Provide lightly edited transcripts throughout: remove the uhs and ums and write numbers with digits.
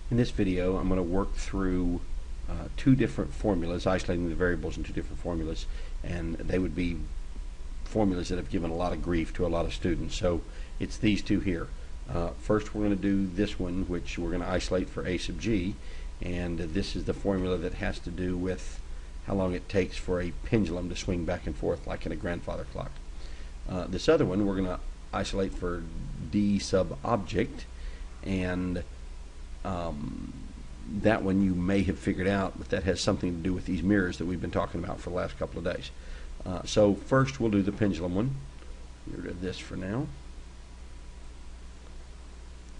In this video, I'm going to work through two different formulas, isolating the variables in two different formulas, and they would be formulas that have given a lot of grief to a lot of students. So it's these two here. First, we're going to do this one, which we're going to isolate for a sub g, and this is the formula that has to do with how long it takes for a pendulum to swing back and forth like in a grandfather clock. This other one, we're going to isolate for d sub object, and that one you may have figured out, but that has something to do with these mirrors that we've been talking about for the last couple of days. So first we'll do the pendulum one. Get rid of this for now.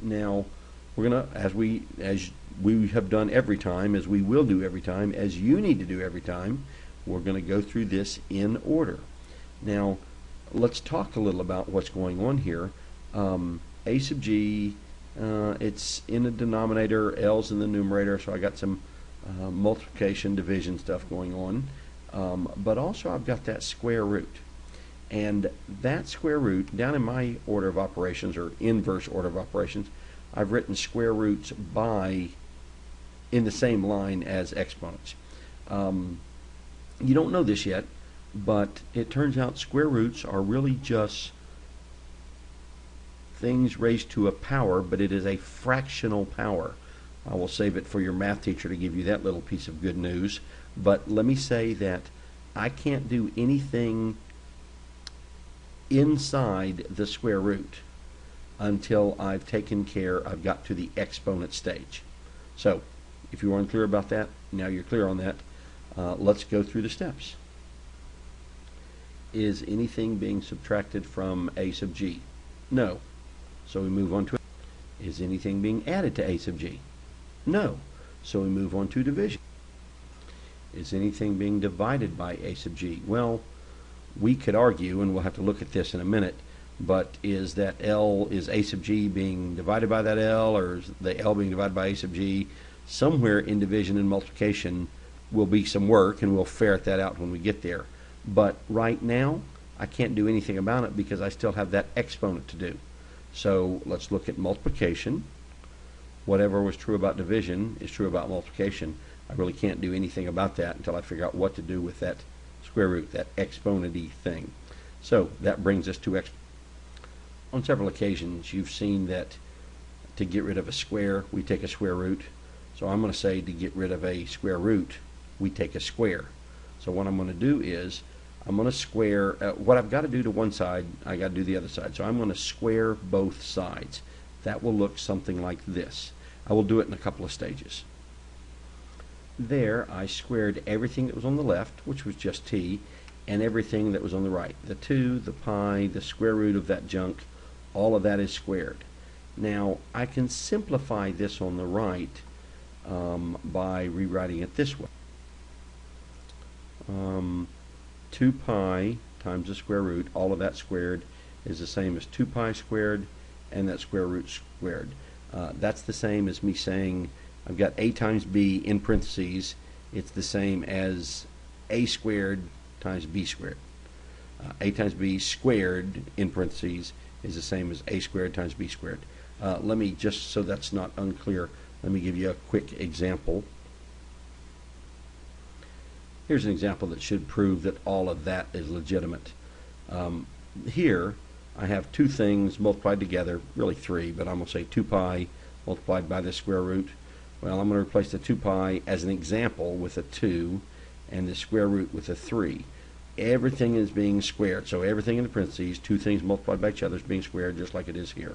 Now we're gonna, as we have done every time, as we will do every time, as you need to do every time, we're going to go through this in order. Now let's talk a little about what's going on here. A sub g, it's in the denominator, L's in the numerator, so I got some multiplication, division stuff going on. But also I've got that square root. And that square root, down in my order of operations, or inverse order of operations, I've written square roots by in the same line as exponents. You don't know this yet, but it turns out square roots are really just things raised to a power, but it is a fractional power. I will save it for your math teacher to give you that little piece of good news. But let me say that I can't do anything inside the square root until I've taken care, I've got to the exponent stage. So if you were unclear about that, now you're clear on that. Let's go through the steps. Is anything being subtracted from a sub g? No. So we move on to it. Is anything being added to a sub g? No. So we move on to division. Is anything being divided by a sub g? Well, we could argue, and we'll have to look at this in a minute, but is that L, is a sub g being divided by that L, or is the L being divided by a sub g? Somewhere in division and multiplication will be some work, and we'll ferret that out when we get there. But right now, I can't do anything about it because I still have that exponent to do. So let's look at multiplication. Whatever was true about division is true about multiplication. I really can't do anything about that until I figure out what to do with that square root, that exponent-y thing. So that brings us to on several occasions you've seen that to get rid of a square, we take a square root. So I'm going to say to get rid of a square root, we take a square. So what I'm going to do is I'm going to square, what I've got to do to one side, I got to do the other side. So I'm going to square both sides. That will look something like this. I will do it in a couple of stages. There I squared everything that was on the left, which was just t, and everything that was on the right. The 2, the pi, the square root of that junk, all of that is squared. Now I can simplify this on the right by rewriting it this way. 2 pi times the square root, all of that squared, is the same as 2 pi squared, and that square root squared. That's the same as me saying I've got a times b in parentheses. It's the same as a squared times b squared. A times b squared in parentheses is the same as a squared times b squared. Let me, just so that's not unclear, let me give you a quick example. Here's an example that should prove that all of that is legitimate. Here I have two things multiplied together, really three, but I'm going to say 2 pi multiplied by the square root. Well, I'm going to replace the 2 pi as an example with a 2 and the square root with a 3. Everything is being squared, so everything in the parentheses, two things multiplied by each other, is being squared just like it is here.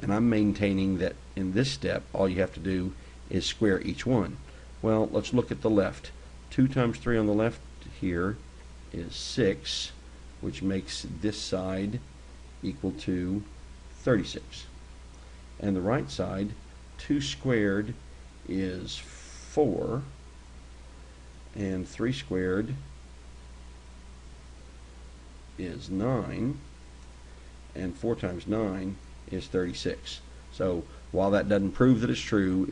And I'm maintaining that in this step all you have to do is square each one. Well, let's look at the left. 2 times 3 on the left here is 6, which makes this side equal to 36. And the right side, 2 squared is 4, and 3 squared is 9, and 4 times 9 is 36. So while that doesn't prove that it's true,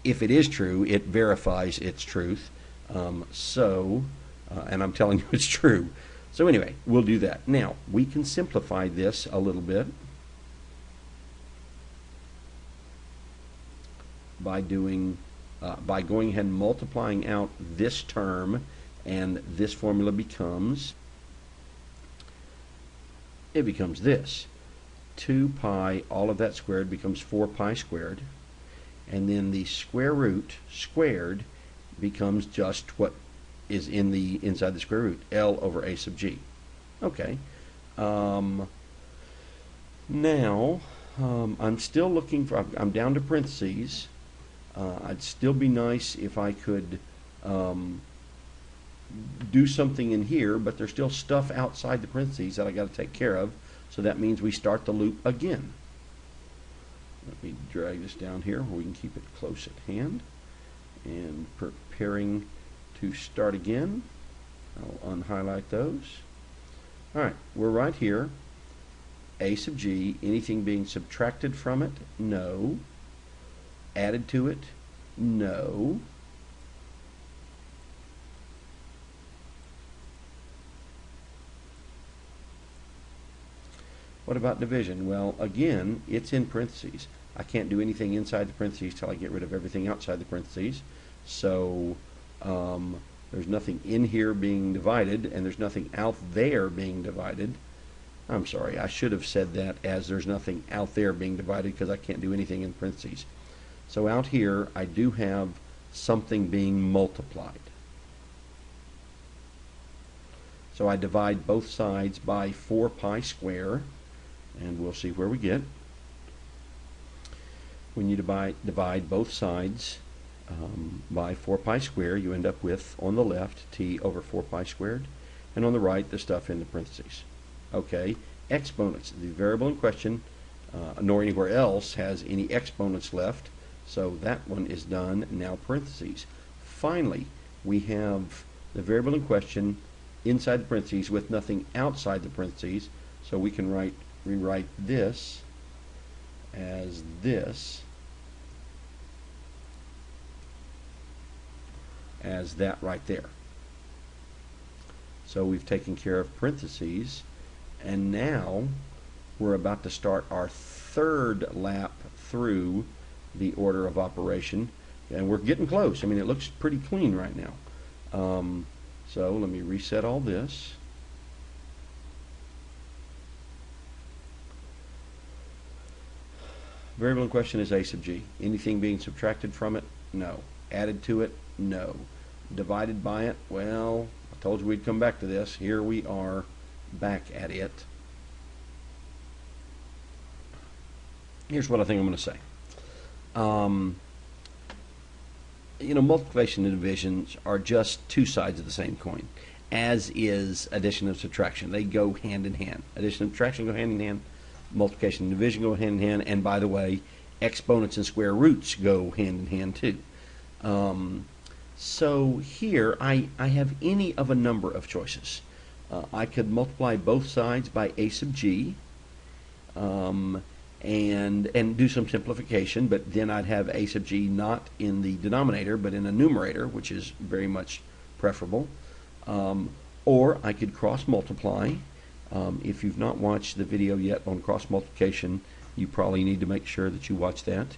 if it is true, it verifies its truth. And I'm telling you it's true. So anyway, we'll do that. Now, we can simplify this a little bit. by doing by going ahead and multiplying out this term, and this formula becomes this. 2 pi, all of that squared becomes 4 pi squared, and then the square root squared becomes just what is in the inside the square root, L over a sub g. Okay. Now I'm still looking for, I'm down to parentheses. I'd still be nice if I could do something in here, but there's still stuff outside the parentheses that I got to take care of. So that means we start the loop again. Let me drag this down here where we can keep it close at hand. And preparing to start again. I'll unhighlight those. Alright, we're right here. A sub g, anything being subtracted from it? No. Added to it? No. What about division? Well, again, it's in parentheses. I can't do anything inside the parentheses till I get rid of everything outside the parentheses. So there's nothing in here being divided, and there's nothing out there being divided. I'm sorry, I should have said that as there's nothing out there being divided, because I can't do anything in parentheses. So out here, I do have something being multiplied. So I divide both sides by 4 pi square, and we'll see where we get. When you divide both sides by 4 pi square, you end up with, on the left, t over 4 pi squared, and on the right, the stuff in the parentheses. Okay, exponents. The variable in question, nor anywhere else, has any exponents left, so that one is done. Now parentheses. Finally, we have the variable in question inside the parentheses with nothing outside the parentheses, so we can rewrite this as that right there. So we've taken care of parentheses, and now we're about to start our third lap through the order of operation, and we're getting close. I mean, it looks pretty clean right now. So let me reset all this. Variable in question is a sub g. Anything being subtracted from it? No. Added to it? No. Divided by it? Well, I told you we'd come back to this. Here we are back at it. Here's what I think I'm going to say. You know, multiplication and division are just two sides of the same coin, as is addition and subtraction. They go hand in hand. Addition and subtraction go hand in hand. Multiplication and division go hand in hand. And by the way, exponents and square roots go hand in hand too. So here I have any of a number of choices. I could multiply both sides by a sub g, and do some simplification, but then I'd have a sub g not in the denominator but in a numerator, which is very much preferable. Or I could cross multiply. If you've not watched the video yet on cross multiplication, you probably need to make sure that you watch that.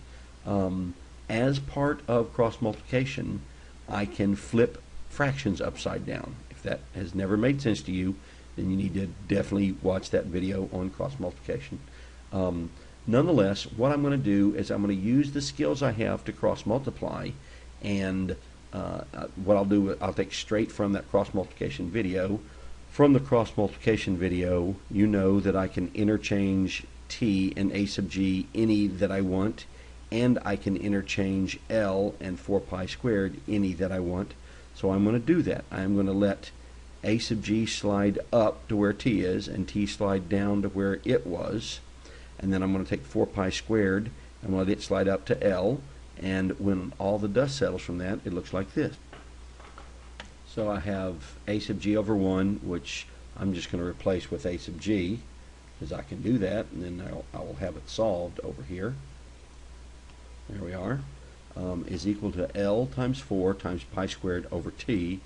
As part of cross multiplication, I can flip fractions upside down. If that has never made sense to you, then you need to definitely watch that video on cross multiplication. Nonetheless, what I'm going to do is I'm going to use the skills I have to cross multiply, and what I'll do, I'll take straight from that cross multiplication video. From the cross multiplication video, you know that I can interchange t and a sub g any that I want, and I can interchange L and 4 pi squared any that I want. So I'm going to do that. I'm going to let a sub g slide up to where t is, and t slide down to where it was. And then I'm going to take 4 pi squared and let it slide up to L, and when all the dust settles from that, it looks like this. So I have a sub g over 1, which I'm just going to replace with a sub g, because I can do that, and then I will have it solved over here. There we are. Is equal to L times 4 times pi squared over t,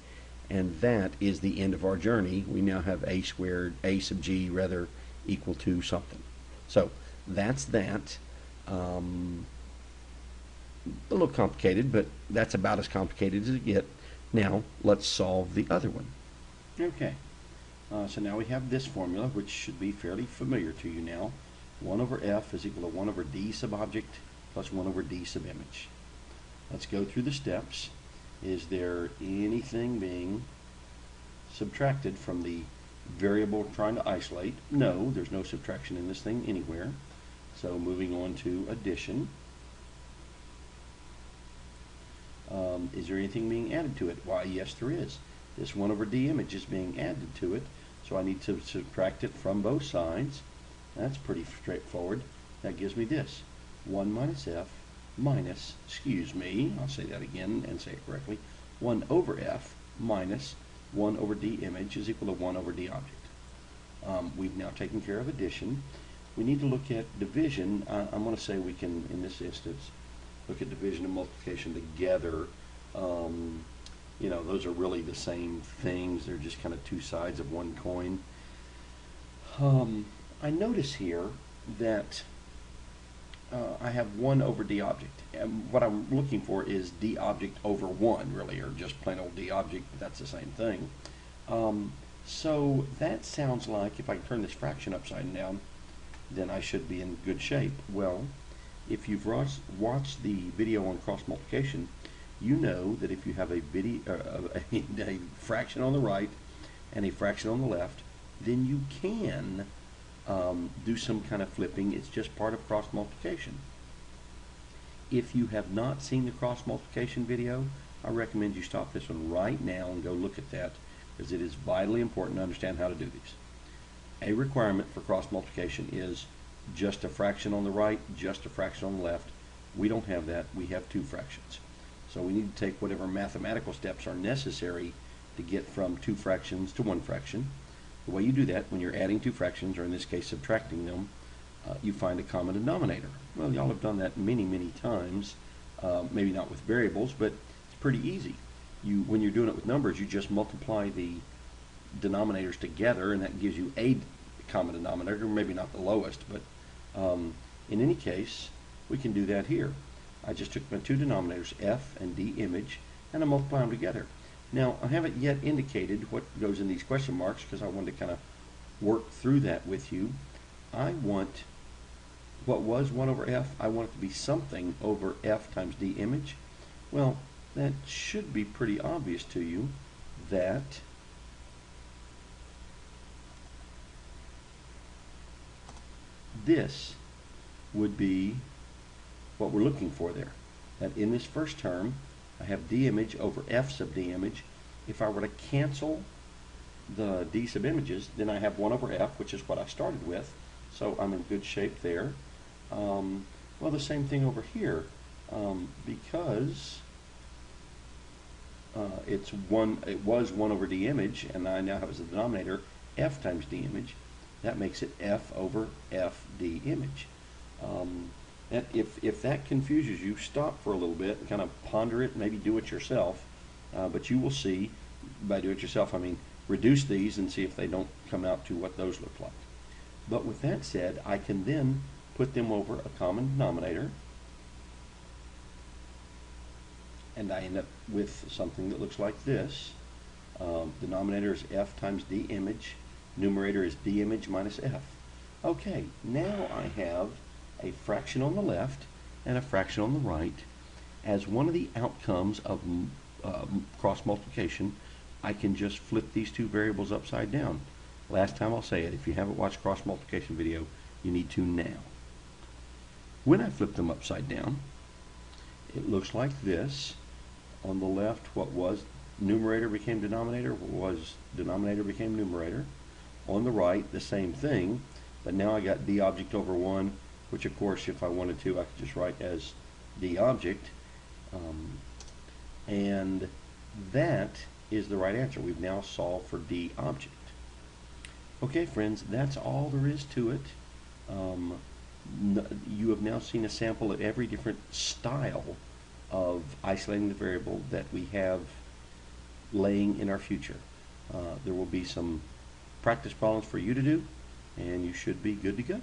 and that is the end of our journey. We now have a sub g rather, equal to something. So that's that. A little complicated, but that's about as complicated as it gets. Now, let's solve the other one. Okay, so now we have this formula, which should be fairly familiar to you now. 1 over f is equal to 1 over d sub object plus 1 over d sub image. Let's go through the steps. Is there anything being subtracted from the variable we're trying to isolate? No, there's no subtraction in this thing anywhere. So moving on to addition. Is there anything being added to it? Why, yes, there is. This 1 over d image is being added to it, so I need to subtract it from both sides. That's pretty straightforward. That gives me this. 1 minus f minus, excuse me, I'll say that again and say it correctly, 1 over f minus 1 over d image is equal to 1 over d object. We've now taken care of addition. We need to look at division. I'm going to say we can, in this instance, look at division and multiplication together. You know, those are really the same things. They're just kind of two sides of one coin. I notice here that I have 1 over d object. And what I'm looking for is d object over 1, really, or just plain old d object, but that's the same thing. So that sounds like if I turn this fraction upside down, then I should be in good shape. Well, if you've watched the video on cross multiplication, you know that if you have a fraction on the right and a fraction on the left, then you can do some kind of flipping. It's just part of cross multiplication. If you have not seen the cross multiplication video, I recommend you stop this one right now and go look at that, because it is vitally important to understand how to do these. A requirement for cross multiplication is just a fraction on the right, just a fraction on the left. We don't have that. We have two fractions. So we need to take whatever mathematical steps are necessary to get from two fractions to one fraction. The way you do that, when you're adding two fractions, or in this case subtracting them, you find a common denominator. Well, y'all have done that many, many times. Maybe not with variables, but it's pretty easy. When you're doing it with numbers, you just multiply the denominators together, and that gives you a common denominator, maybe not the lowest, but in any case, we can do that here. I just took my two denominators, f and d image, and I multiply them together. Now, I haven't yet indicated what goes in these question marks because I wanted to kind of work through that with you. I want what was 1 over f, I want it to be something over f times d image. Well, that should be pretty obvious to you that this would be what we're looking for there. That in this first term, I have d image over f sub d image. If I were to cancel the d sub images, then I have 1 over f, which is what I started with. So I'm in good shape there. Well, the same thing over here, because it was 1 over d image, and I now have as a denominator f times d image. That makes it f over f d image. And if that confuses you, stop for a little bit and kind of ponder it, maybe do it yourself. But you will see, by do it yourself, I mean reduce these and see if they don't come out to what those look like. But with that said, I can then put them over a common denominator, and I end up with something that looks like this. Denominator is f times d image, numerator is d image minus f. Okay, now I have a fraction on the left and a fraction on the right. As one of the outcomes of cross multiplication, I can just flip these two variables upside down. Last time I'll say it, if you haven't watched cross multiplication video, you need to now. When I flip them upside down, it looks like this. On the left, what was numerator became denominator, what was denominator became numerator. On the right, the same thing, but now I got d object over 1, which of course if I wanted to I could just write as d object, and that is the right answer. We've now solved for d object. Okay friends, that's all there is to it. You have now seen a sample of every different style of isolating the variable that we have laying in our future. There will be some practice problems for you to do, and you should be good to go.